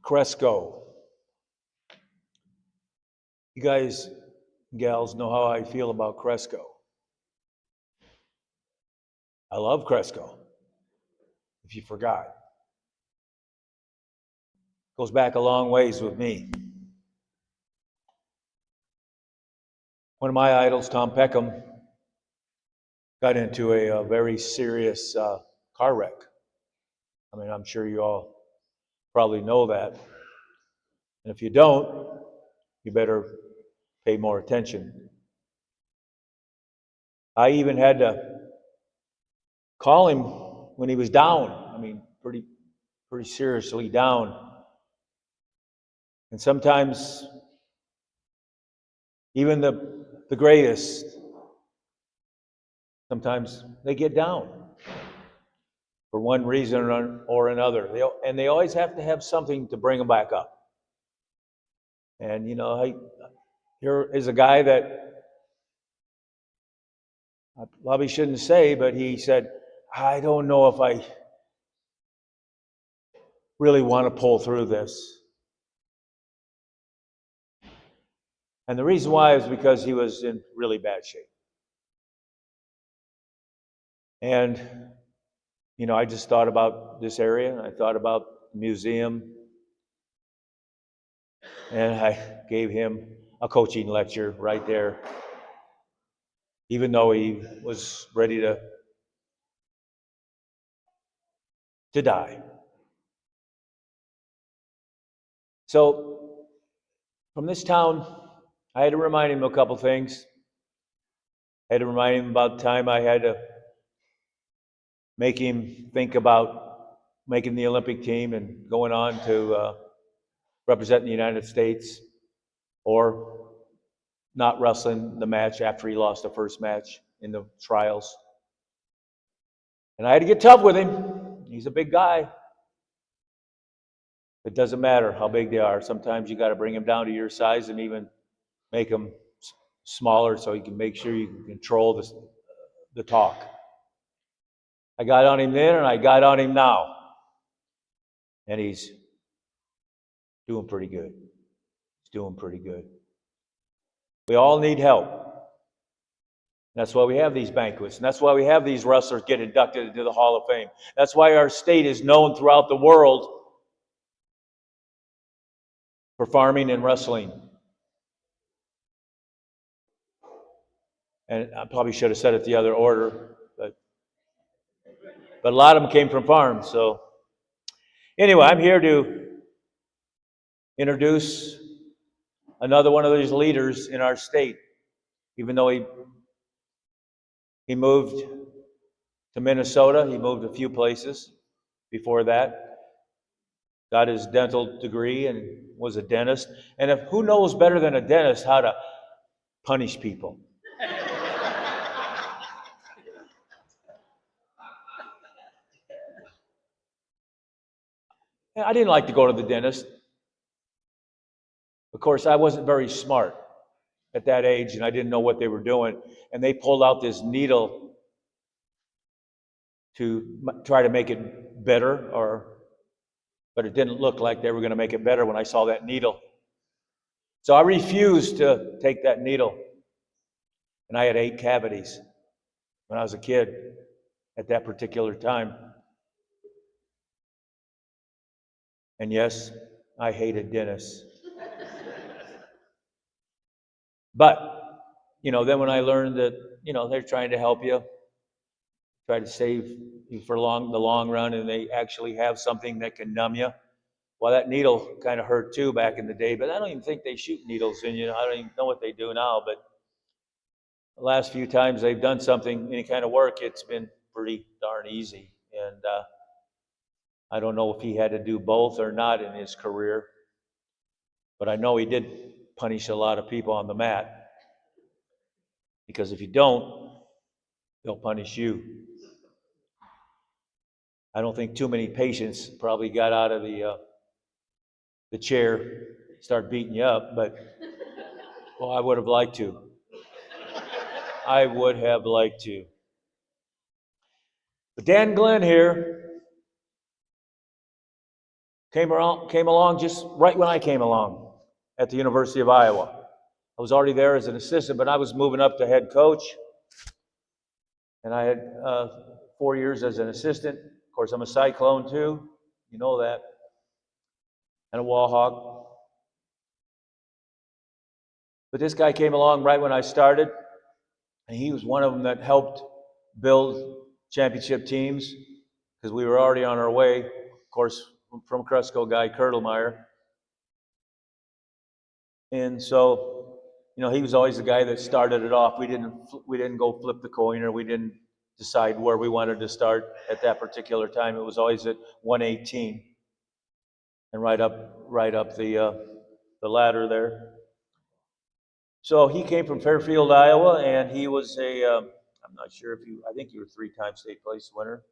Cresco. You guys, gals, know how I feel about Cresco. I love Cresco, if you forgot. Goes back a long ways with me. One of my idols, Tom Peckham, got into a very serious car wreck. I mean, I'm sure you all probably know that. And if you don't, you better pay more attention. I even had to call him when he was down. I mean, pretty seriously down. And sometimes even the greatest, sometimes they get down for one reason or another. And they always have to have something to bring them back up. And, you know, here is a guy that I probably shouldn't say, but he said, I don't know if I really want to pull through this. And the reason why is because he was in really bad shape. And, you know, I just thought about this area, and I thought about the museum, and I gave him a coaching lecture right there, even though he was ready to die. So, from this town, I had to remind him of a couple things. I had to remind him about the time I had to make him think about making the Olympic team and going on to represent the United States, or not wrestling the match after he lost the first match in the trials. And I had to get tough with him. He's a big guy. It doesn't matter how big they are. Sometimes you got to bring him down to your size and even make him smaller so you can make sure you can control the talk. I got on him then and I got on him now. And he's doing pretty good. He's doing pretty good. We all need help. That's why we have these banquets, and that's why we have these wrestlers get inducted into the Hall of Fame. That's why our state is known throughout the world for farming and wrestling. And I probably should have said it the other order, but a lot of them came from farms. So anyway, I'm here to introduce another one of these leaders in our state. Even though he moved to Minnesota, he moved a few places before that. Got his dental degree and was a dentist. And who knows better than a dentist how to punish people? I didn't like to go to the dentist. Of course, I wasn't very smart at that age, and I didn't know what they were doing. And they pulled out this needle to try to make it better, but it didn't look like they were going to make it better when I saw that needle. So I refused to take that needle. And I had 8 cavities when I was a kid at that particular time. And yes, I hated dentists. But, you know, then when I learned that, you know, they're trying to help you, try to save you for the long run, and they actually have something that can numb you. Well, that needle kind of hurt too back in the day, but I don't even think they shoot needles in you. I don't even know what they do now, but the last few times they've done something, any kind of work, it's been pretty darn easy. And I don't know if he had to do both or not in his career, but I know he did punish a lot of people on the mat, because if you don't, they'll punish you. I don't think too many patients probably got out of the chair, start beating you up, but well, I would have liked to. I would have liked to. But Dan Glenn here came along just right when I came along at the University of Iowa. I was already there as an assistant, but I was moving up to head coach, and I had 4 years as an assistant. Of course, I'm a Cyclone too, you know that, and a Wall Hawk. But this guy came along right when I started, and he was one of them that helped build championship teams because we were already on our way. Of course, from Cresco guy Kurtelmeyer. And so, he was always the guy that started it off. We didn't go flip the coin, or we didn't decide where we wanted to start at that particular time. It was always at 118 and right up the ladder there. So he came from Fairfield, Iowa, and he was I'm not sure I think you were 3-time state place winner.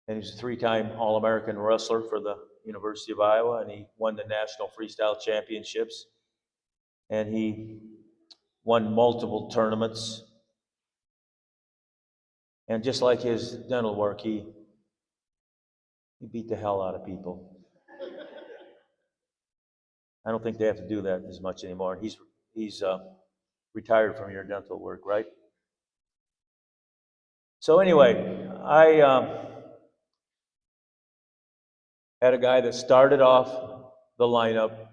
And he's a 3-time All-American wrestler for the University of Iowa, and he won the National Freestyle Championships. And he won multiple tournaments. And just like his dental work, he beat the hell out of people. I don't think they have to do that as much anymore. He's retired from your dental work, right? So anyway, I had a guy that started off the lineup,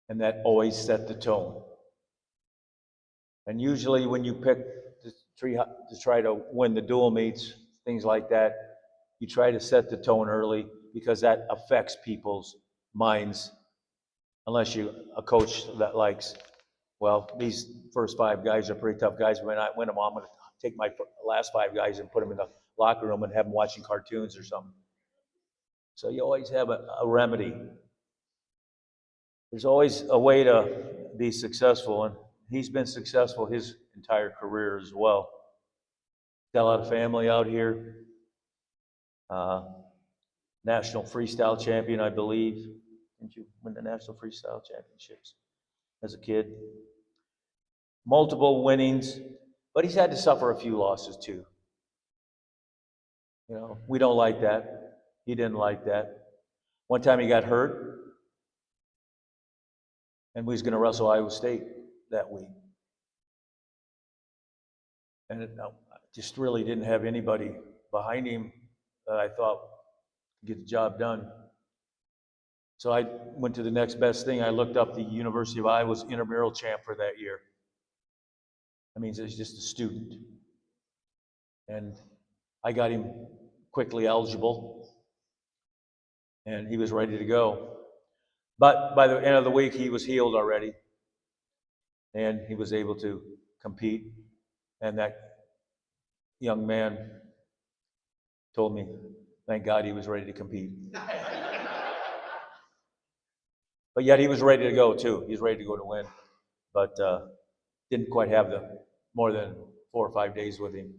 and that always set the tone. And usually when you pick to try to win the dual meets, things like that, you try to set the tone early because that affects people's minds. Unless you're a coach that likes, well, these first 5 guys are pretty tough guys. When I win them, I'm going to take my last 5 guys and put them in the locker room and have them watching cartoons or something. So you always have a remedy. There's always a way to be successful, and he's been successful his entire career as well. Got a lot of family out here. National freestyle champion, I believe. Didn't you win the national freestyle championships as a kid? Multiple winnings, but he's had to suffer a few losses too. We don't like that. He didn't like that. One time he got hurt, and we was going to wrestle Iowa State that week. And it just really didn't have anybody behind him that I thought could get the job done. So I went to the next best thing. I looked up the University of Iowa's intramural champ for that year. That means he's just a student. And I got him quickly eligible, and he was ready to go. But by the end of the week, he was healed already, and he was able to compete. And that young man told me, thank God he was ready to compete. But yet he was ready to go too. He was ready to go to win, but didn't quite have the more than 4 or 5 days with him.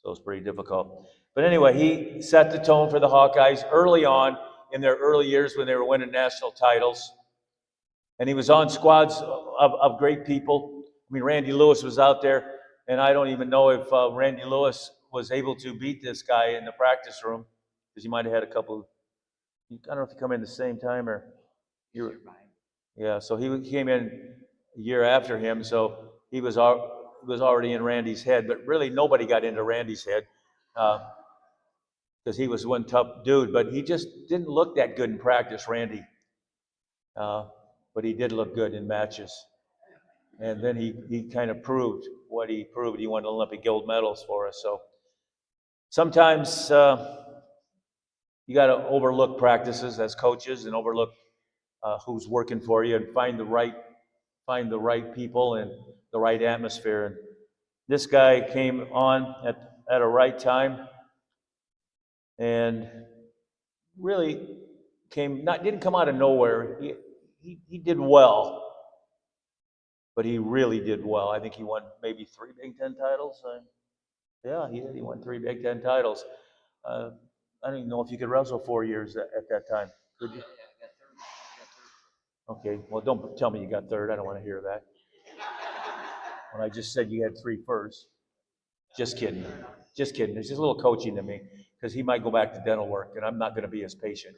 So it was pretty difficult. But anyway, he set the tone for the Hawkeyes early on in their early years when they were winning national titles. And he was on squads of great people. I mean, Randy Lewis was out there, and I don't even know if Randy Lewis was able to beat this guy in the practice room, because he might have had a couple. I don't know if you come in the same time or you're. Yeah, so he came in a year after him, so he was already in Randy's head. But really, nobody got into Randy's head because he was one tough dude. But he just didn't look that good in practice, Randy. But he did look good in matches. And then he kind of proved what he proved. He won Olympic gold medals for us. So sometimes you got to overlook practices as coaches and overlook who's working for you and find the right people and the right atmosphere. And this guy came on at a right time and really didn't come out of nowhere. He did well. But he really did well. I think he won maybe 3 Big Ten titles. Yeah, he did. He won 3 Big Ten titles. I don't even know if you could wrestle 4 years at that time. Could you? Okay, well, don't tell me you got third. I don't want to hear that. When I just said you had 3 first. Just kidding. Just kidding. There's just a little coaching to me because he might go back to dental work and I'm not going to be his patient.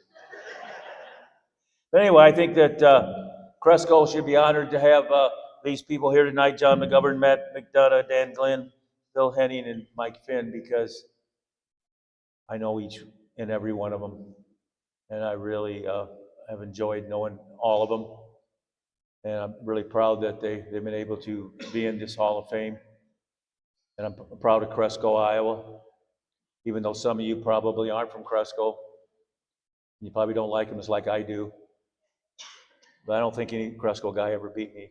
But anyway, I think that Cresco should be honored to have these people here tonight, John McGovern, Matt McDonough, Dan Glenn, Phil Henning, and Mike Finn, because I know each and every one of them. And I really have enjoyed knowing all of them. And I'm really proud that they've been able to be in this Hall of Fame. And I'm proud of Cresco, Iowa, even though some of you probably aren't from Cresco. You probably don't like them as like I do. But I don't think any Cresco guy ever beat me.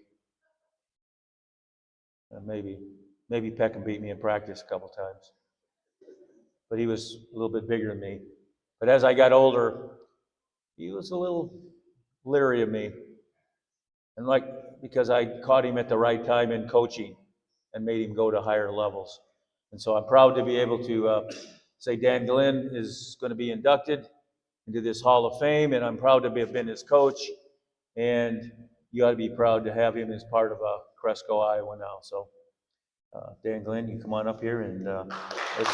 Maybe Peckham beat me in practice a couple times. But he was a little bit bigger than me. But as I got older, he was a little leery of me. And because I caught him at the right time in coaching and made him go to higher levels. And so I'm proud to be able to say Dan Glenn is going to be inducted into this Hall of Fame, and I'm proud to have been his coach. And you ought to be proud to have him as part of Cresco, Iowa now. So Dan Glenn, you come on up here and let's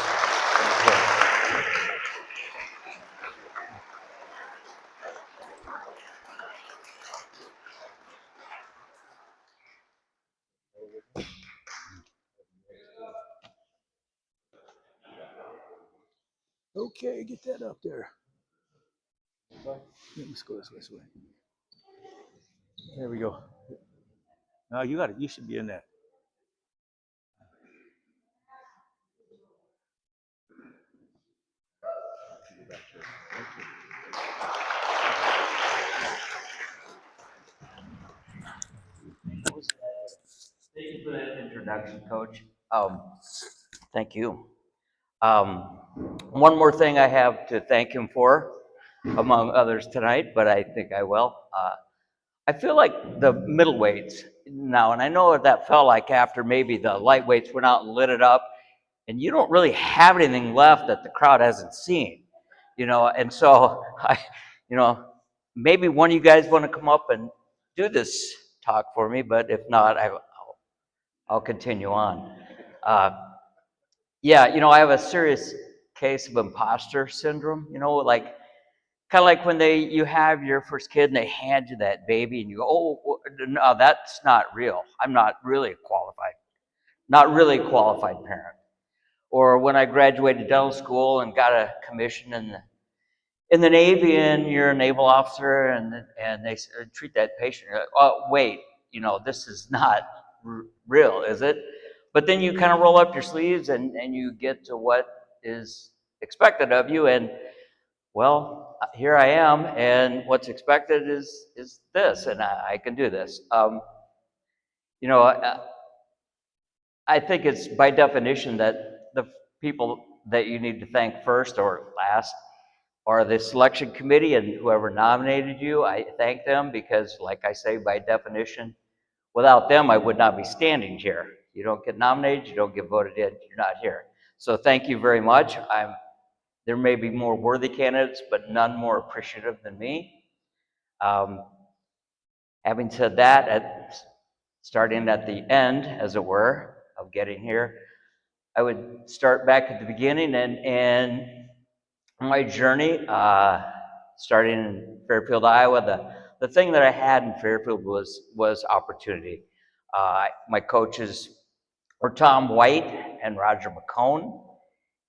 okay, get that up there. Let's go this way. There we go. Now you got it. You should be in that. Thank you for that introduction, Coach. Thank you. One more thing I have to thank him for, among others tonight, but I think I will. I feel like the middleweights now, and I know that felt like after maybe the lightweights went out and lit it up, and you don't really have anything left that the crowd hasn't seen, and so maybe one of you guys want to come up and do this talk for me, but if not, I'll continue on. Yeah, I have a serious case of imposter syndrome, like kind of like when you have your first kid and they hand you that baby and you go, oh, no, that's not real. I'm not really a qualified parent. Or when I graduated dental school and got a commission in the Navy, and you're a naval officer, and they treat that patient, you're like, oh, wait, this is not real, is it? But then you kind of roll up your sleeves and you get to what is expected of you, and well, here I am, and what's expected is this, and I can do this. I think it's by definition that the people that you need to thank first or last are the selection committee and whoever nominated you. I thank them because, like I say, by definition, without them, I would not be standing here. You don't get nominated, you don't get voted in, you're not here. So thank you very much. There may be more worthy candidates, but none more appreciative than me. Having said that, starting at the end, as it were, of getting here, I would start back at the beginning and my journey, starting in Fairfield, Iowa. The thing that I had in Fairfield was opportunity. My coaches were Tom White and Roger McCone,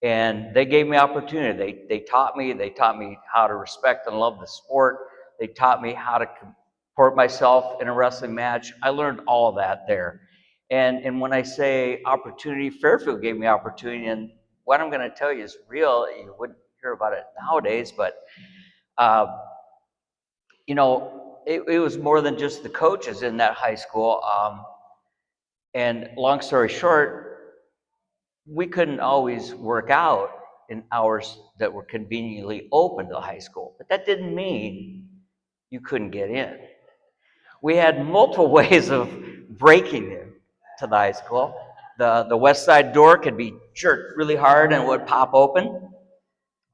and they gave me opportunity. They taught me how to respect and love the sport. They taught me how to comport myself in a wrestling match. I learned all of that there. And when I say opportunity, Fairfield gave me opportunity, and what I'm going to tell you is real. You wouldn't hear about it nowadays, but it was more than just the coaches in that high school. And long story short, we couldn't always work out in hours that were conveniently open to the high school, but that didn't mean you couldn't get in. We had multiple ways of breaking in to the high school. The west side door could be jerked really hard and it would pop open.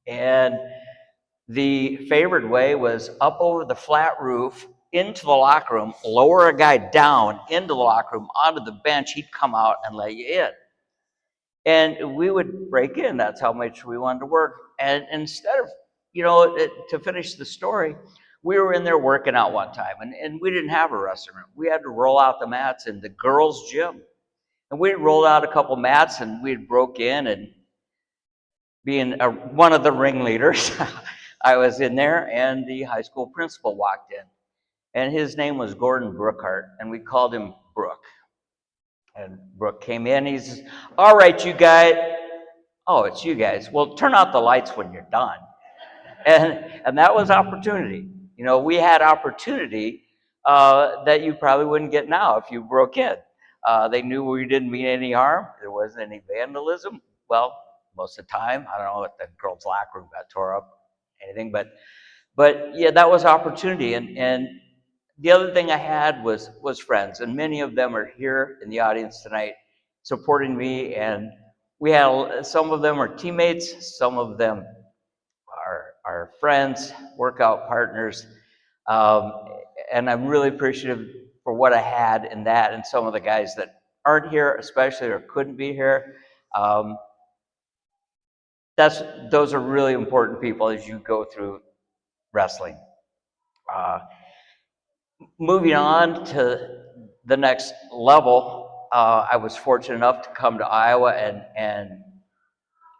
And the favored way was up over the flat roof into the locker room, lower a guy down into the locker room onto the bench, he'd come out and let you in. And we would break in. That's how much we wanted to work. And instead of, to finish the story, we were in there working out one time, and we didn't have a restaurant. We had to roll out the mats in the girls' gym. And we rolled out a couple mats, and we broke in, and being one of the ringleaders, I was in there, and the high school principal walked in. And his name was Gordon Brookhart, and we called him Brooke. And Brooke came in, he says, "All right, you guys." "Oh, it's you guys. Well, turn out the lights when you're done." And that was opportunity. We had opportunity that you probably wouldn't get now if you broke in. They knew we didn't mean any harm. There wasn't any vandalism. Well, most of the time, I don't know if the girls' locker room got tore up, anything, but yeah, that was opportunity. And the other thing I had was friends, and many of them are here in the audience tonight supporting me. And we had some of them are teammates, some of them are friends, workout partners, um, and I'm really appreciative for what I had in that, and some of the guys that aren't here, especially, or couldn't be here. Um, those are really important people as you go through wrestling. Uh, Moving on to the next level, I was fortunate enough to come to Iowa, and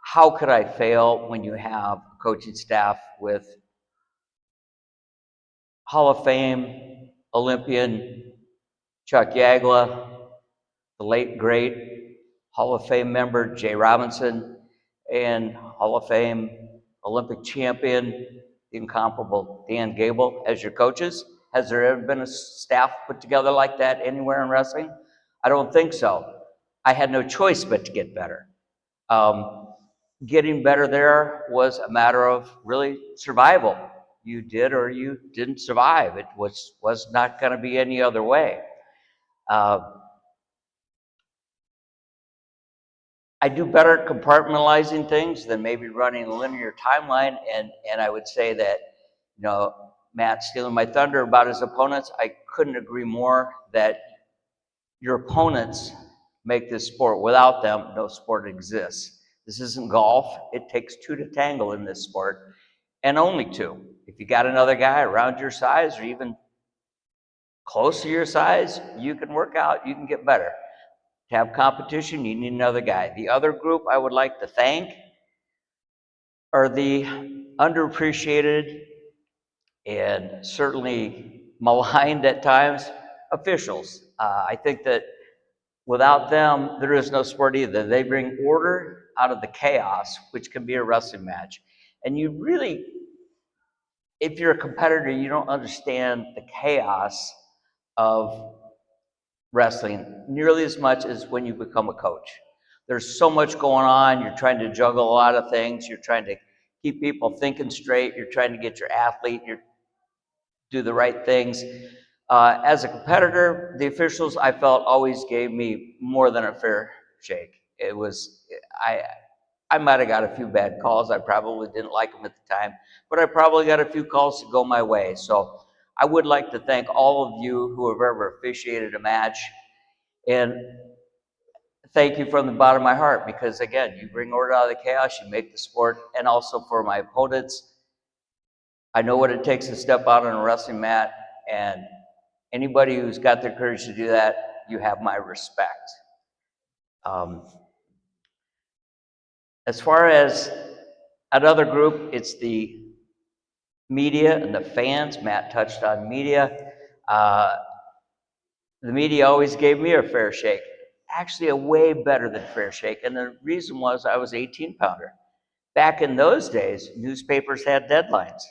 how could I fail when you have a coaching staff with Hall of Fame Olympian Chuck Yagla, the late great Hall of Fame member Jay Robinson, and Hall of Fame Olympic champion, the incomparable Dan Gable as your coaches? Has there ever been a staff put together like that anywhere in wrestling? I don't think so. I had no choice but to get better. Getting better there was a matter of really survival. You did or you didn't survive. It was not going to be any other way. I do better at compartmentalizing things than maybe running a linear timeline. And I would say that, Matt stealing my thunder about his opponents, I couldn't agree more that your opponents make this sport. Without them, no sport exists. This isn't golf. It takes two to tangle in this sport, and only two. If you got another guy around your size or even close to your size, you can work out, you can get better. To have competition, you need another guy. The other group I would like to thank are the underappreciated and certainly maligned at times officials. I think that without them, there is no sport either. They bring order out of the chaos, which can be a wrestling match. And you really, if you're a competitor, you don't understand the chaos of wrestling nearly as much as when you become a coach. There's so much going on. You're trying to juggle a lot of things. You're trying to keep people thinking straight. You're trying to get your athlete, do the right things. As a competitor, the officials, I felt, always gave me more than a fair shake. It was, I might have got a few bad calls. I probably didn't like them at the time, but I probably got a few calls to go my way. So I would like to thank all of you who have ever officiated a match, and thank you from the bottom of my heart, because again, you bring order out of the chaos, you make the sport. And also for my opponents, I know what it takes to step out on a wrestling mat, and anybody who's got the courage to do that, you have my respect. As far as another group, it's the media and the fans. Matt touched on media. The media always gave me a fair shake, actually a way better than fair shake. And the reason was I was 18-pounder. Back in those days, newspapers had deadlines.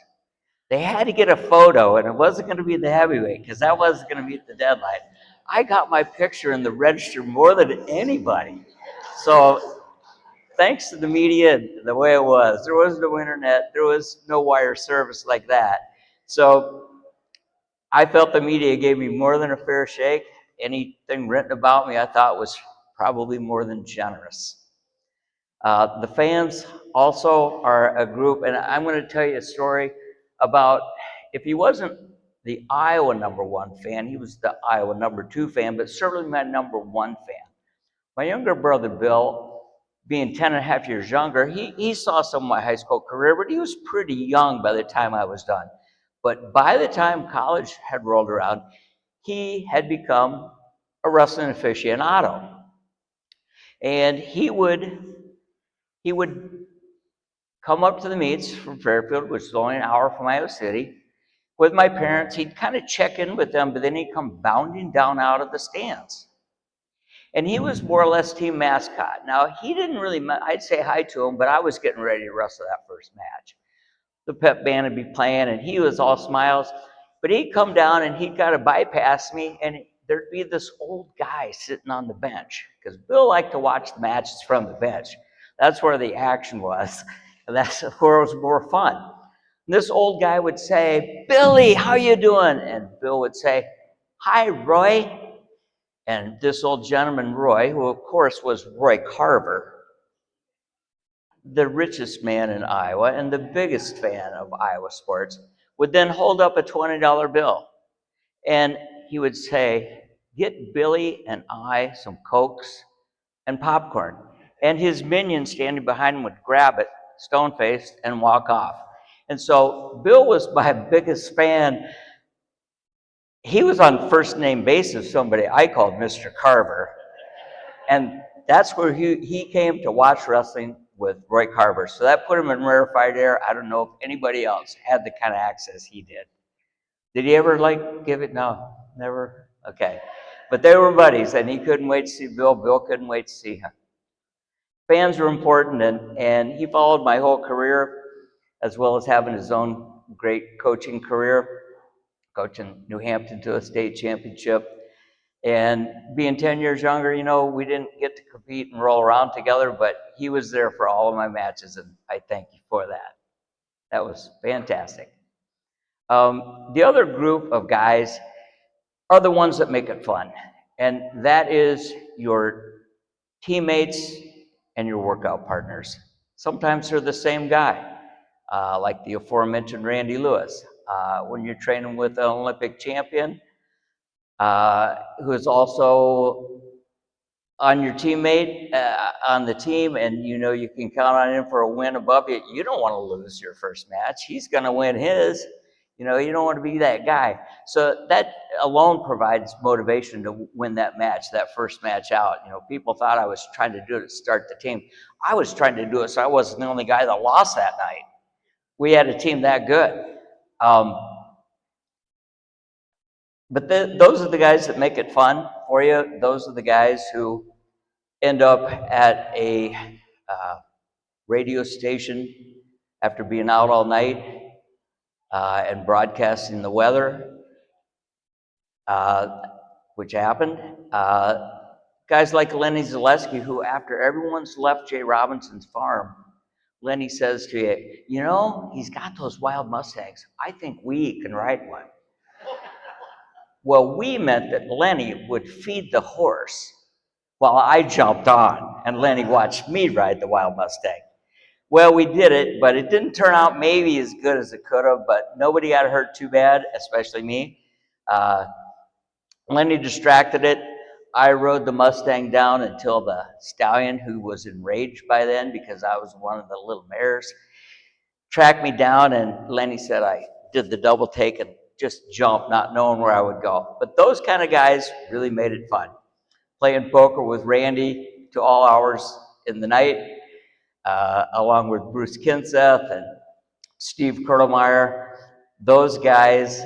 They had to get a photo, and it wasn't going to be the heavyweight because that wasn't going to meet the deadline. I got my picture in the register more than anybody. So thanks to the media and the way it was, there was no internet, there was no wire service like that. So I felt the media gave me more than a fair shake. Anything written about me, I thought was probably more than generous. The fans also are a group, and I'm going to tell you a story about, if he wasn't the Iowa #1 fan, he was the Iowa #2 fan, but certainly my #1 fan. My younger brother, Bill, being 10 and a half years younger, he saw some of my high school career, but he was pretty young by the time I was done. But by the time college had rolled around, he had become a wrestling aficionado. And he would come up to the meets from Fairfield, which is only an hour from Iowa City, with my parents. He'd kind of check in with them, but then he'd come bounding down out of the stands. And he was more or less team mascot. Now, he didn't really, I'd say hi to him, but I was getting ready to wrestle that first match. The pep band would be playing, and he was all smiles. But he'd come down, and he'd got to bypass me, and there'd be this old guy sitting on the bench, because Bill liked to watch the matches from the bench. That's where the action was, and that's where it was more fun. And this old guy would say, "Billy, how you doing?" And Bill would say, "Hi, Roy." And this old gentleman, Roy, who of course was Roy Carver, the richest man in Iowa and the biggest fan of Iowa sports, would then hold up a $20 bill. And he would say, "Get Billy and I some Cokes and popcorn." And his minion standing behind him would grab it, stone-faced, and walk off. And so Bill was my biggest fan. He was on first name basis, somebody I called Mr. Carver. And that's where he came to watch wrestling with Roy Carver. So that put him in rarefied air. I don't know if anybody else had the kind of access he did. Did he ever give it? No, never? Okay. But they were buddies, and he couldn't wait to see Bill. Bill couldn't wait to see him. Fans were important, and he followed my whole career, as well as having his own great coaching career, coaching New Hampton to a state championship. And being 10 years younger, we didn't get to compete and roll around together, but he was there for all of my matches, and I thank you for that. That was fantastic. The other group of guys are the ones that make it fun, and that is your teammates and your workout partners. Sometimes they're the same guy, like the aforementioned Randy Lewis. When you're training with an Olympic champion, who is also on your teammate, on the team, and you can count on him for a win above you. You don't want to lose your first match. He's going to win his. You don't want to be that guy. So that alone provides motivation to win that match, that first match out. People thought I was trying to do it to start the team. I was trying to do it so I wasn't the only guy that lost that night. We had a team that good. But those are the guys that make it fun for you. Those are the guys who end up at a radio station after being out all night and broadcasting the weather, which happened. Guys like Lenny Zaleski, who after everyone's left Jay Robinson's farm, Lenny says to you, he's got those wild Mustangs. I think we can ride one. Well, we meant that Lenny would feed the horse while I jumped on, and Lenny watched me ride the wild Mustang. Well, we did it, but it didn't turn out maybe as good as it could have, but nobody got hurt too bad, especially me. Lenny distracted it. I rode the Mustang down until the stallion, who was enraged by then because I was one of the little mares, tracked me down, and Lenny said I did the double take and just jumped, not knowing where I would go. But those kind of guys really made it fun. Playing poker with Randy to all hours in the night, along with Bruce Kinseth and Steve Kurtelmeyer. Those guys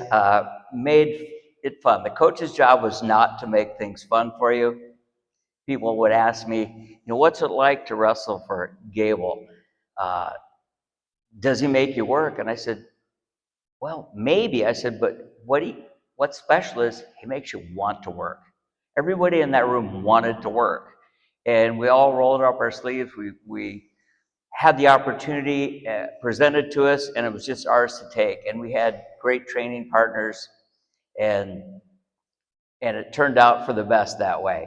made it fun. The coach's job was not to make things fun for you. People would ask me, what's it like to wrestle for Gable? Does he make you work? And I said, well, maybe. I said, but what's special is he makes you want to work. Everybody in that room wanted to work. And we all rolled up our sleeves. We had the opportunity presented to us, and it was just ours to take. And we had great training partners, and it turned out for the best that way.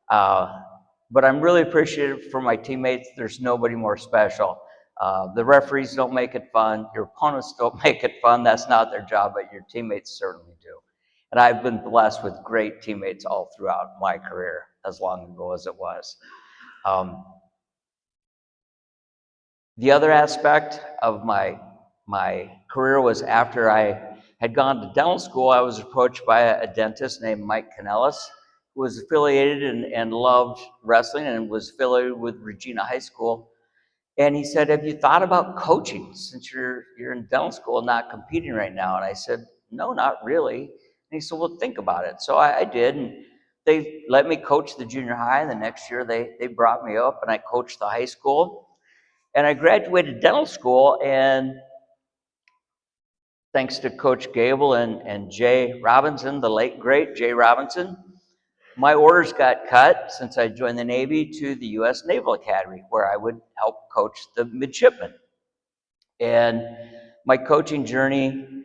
But I'm really appreciative for my teammates. There's nobody more special. The referees don't make it fun. Your opponents don't make it fun. That's not their job, but your teammates certainly do. And I've been blessed with great teammates all throughout my career, as long ago as it was. The other aspect of my career was after I had gone to dental school, I was approached by a dentist named Mike Canellis, who was affiliated and loved wrestling and was affiliated with Regina High School. And he said, "Have you thought about coaching since you're in dental school and not competing right now?" And I said, "No, not really." And he said, "Well, think about it." So I did, and they let me coach the junior high. And the next year they brought me up and I coached the high school. And I graduated dental school, and thanks to Coach Gable and Jay Robinson, the late great Jay Robinson, my orders got cut since I joined the Navy to the U.S. Naval Academy, where I would help coach the midshipmen. And my coaching journey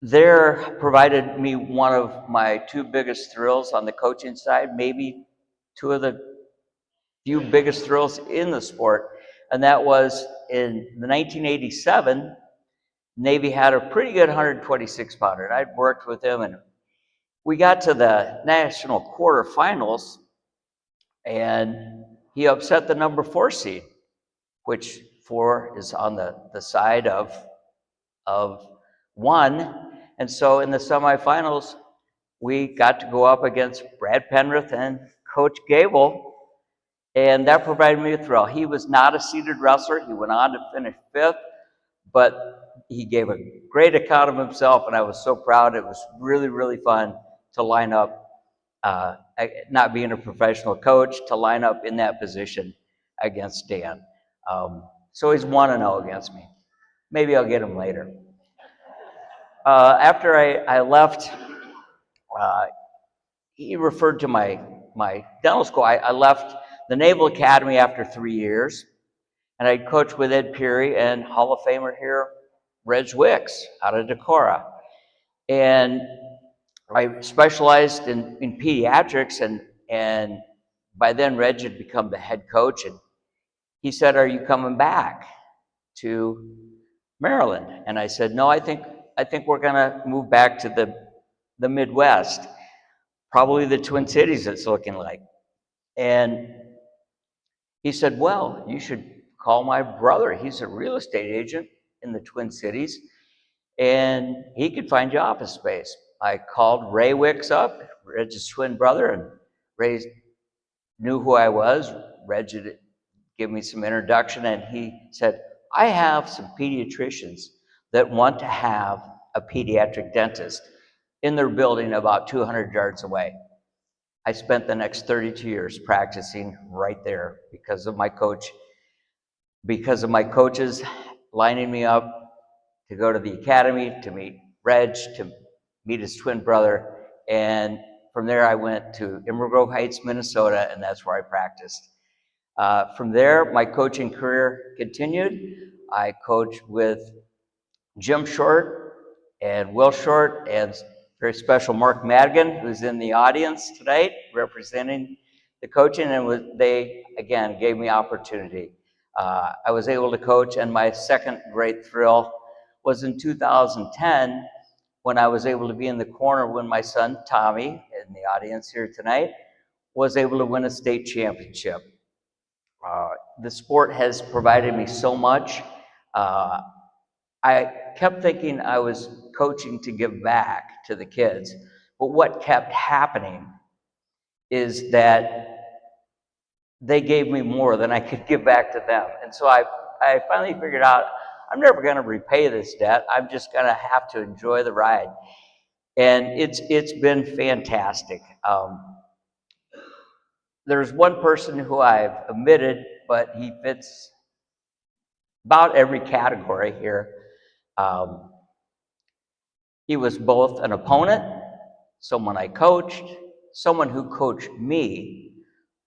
there provided me one of my two biggest thrills on the coaching side, maybe two of the few biggest thrills in the sport. And that was in 1987, Navy had a pretty good 126 pounder. And I'd worked with him, and we got to the national quarterfinals, and he upset the number 4 seed, which 4 is on the side of 1. And so in the semifinals, we got to go up against Brad Penrith and Coach Gable, and that provided me a thrill. He was not a seeded wrestler. He went on to finish 5th, but he gave a great account of himself, and I was so proud. It was really, really fun to line up, not being a professional coach, to line up in that position against Dan. So he's 1-0 against me. Maybe I'll get him later. After I left, he referred to my dental school. I left the Naval Academy after 3 years, and I coached with Ed Peary and Hall of Famer here, Reg Wicks, out of Decorah. And I specialized in pediatrics, and by then Reg had become the head coach, and he said, "Are you coming back to Maryland?" And I said, "No, I think we're gonna move back to the Midwest, probably the Twin Cities, it's looking like." And he said, "Well, you should call my brother. He's a real estate agent in the Twin Cities, and he could find you office space." I called Ray Wicks up, Reg's twin brother, and Ray knew who I was. Reg had given me some introduction, and he said, "I have some pediatricians that want to have a pediatric dentist in their building about 200 yards away." I spent the next 32 years practicing right there because of my coaches lining me up to go to the academy, to meet Reg, to meet his twin brother. And from there, I went to Emerald Grove Heights, Minnesota, and that's where I practiced. From there, my coaching career continued. I coached with Jim Short and Will Short, and very special Mark Madigan, who's in the audience tonight, representing the coaching, and they, again, gave me opportunity. I was able to coach, and my second great thrill was in 2010, when I was able to be in the corner when my son, Tommy, in the audience here tonight, was able to win a state championship. The sport has provided me so much. I kept thinking I was coaching to give back to the kids, but what kept happening is that they gave me more than I could give back to them. And so I finally figured out, I'm never going to repay this debt. I'm just going to have to enjoy the ride. And it's been fantastic. There's one person who I've omitted, but he fits about every category here. He was both an opponent, someone I coached, someone who coached me,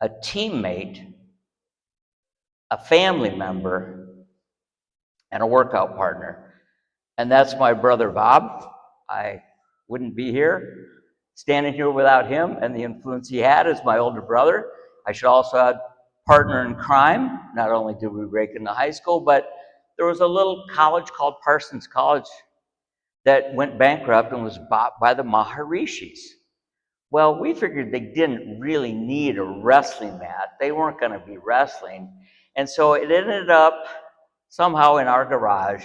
a teammate, a family member, and a workout partner. And that's my brother, Bob. I wouldn't be here, standing here without him and the influence he had as my older brother. I should also add partner in crime. Not only did we break into high school, but there was a little college called Parsons College that went bankrupt and was bought by the Maharishis. Well, we figured they didn't really need a wrestling mat. They weren't going to be wrestling. And so it ended up somehow in our garage,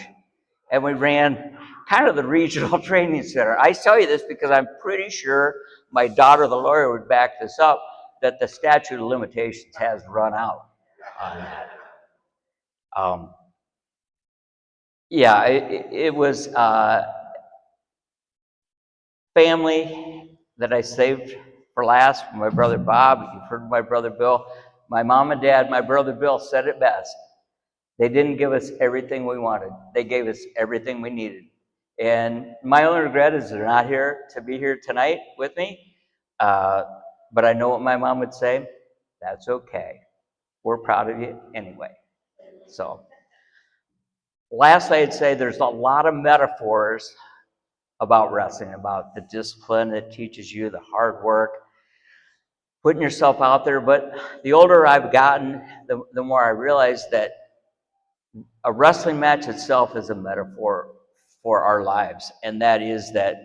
and we ran kind of the regional training center. I tell you this because I'm pretty sure my daughter, the lawyer, would back this up, that the statute of limitations has run out on that. Yeah, it was family that I saved for last. My brother Bob, you've heard my brother Bill. My mom and dad, my brother Bill said it best. They didn't give us everything we wanted. They gave us everything we needed. And my only regret is they're not here to be here tonight with me. But I know what my mom would say. That's okay. We're proud of you anyway. So, last I'd say there's a lot of metaphors about wrestling, about the discipline that teaches you, the hard work, putting yourself out there. But the older I've gotten, the more I realize that a wrestling match itself is a metaphor for our lives. And that is that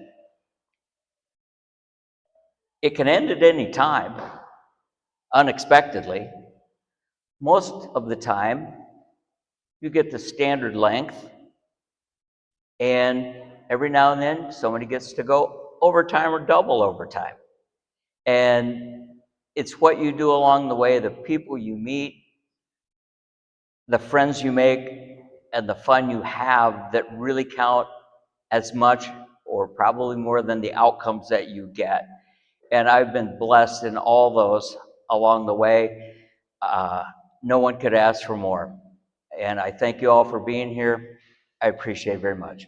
it can end at any time, unexpectedly. Most of the time, you get the standard length, and every now and then somebody gets to go overtime or double overtime. And it's what you do along the way, the people you meet, the friends you make, and the fun you have that really count as much or probably more than the outcomes that you get. And I've been blessed in all those along the way. No one could ask for more. And I thank you all for being here. I appreciate it very much.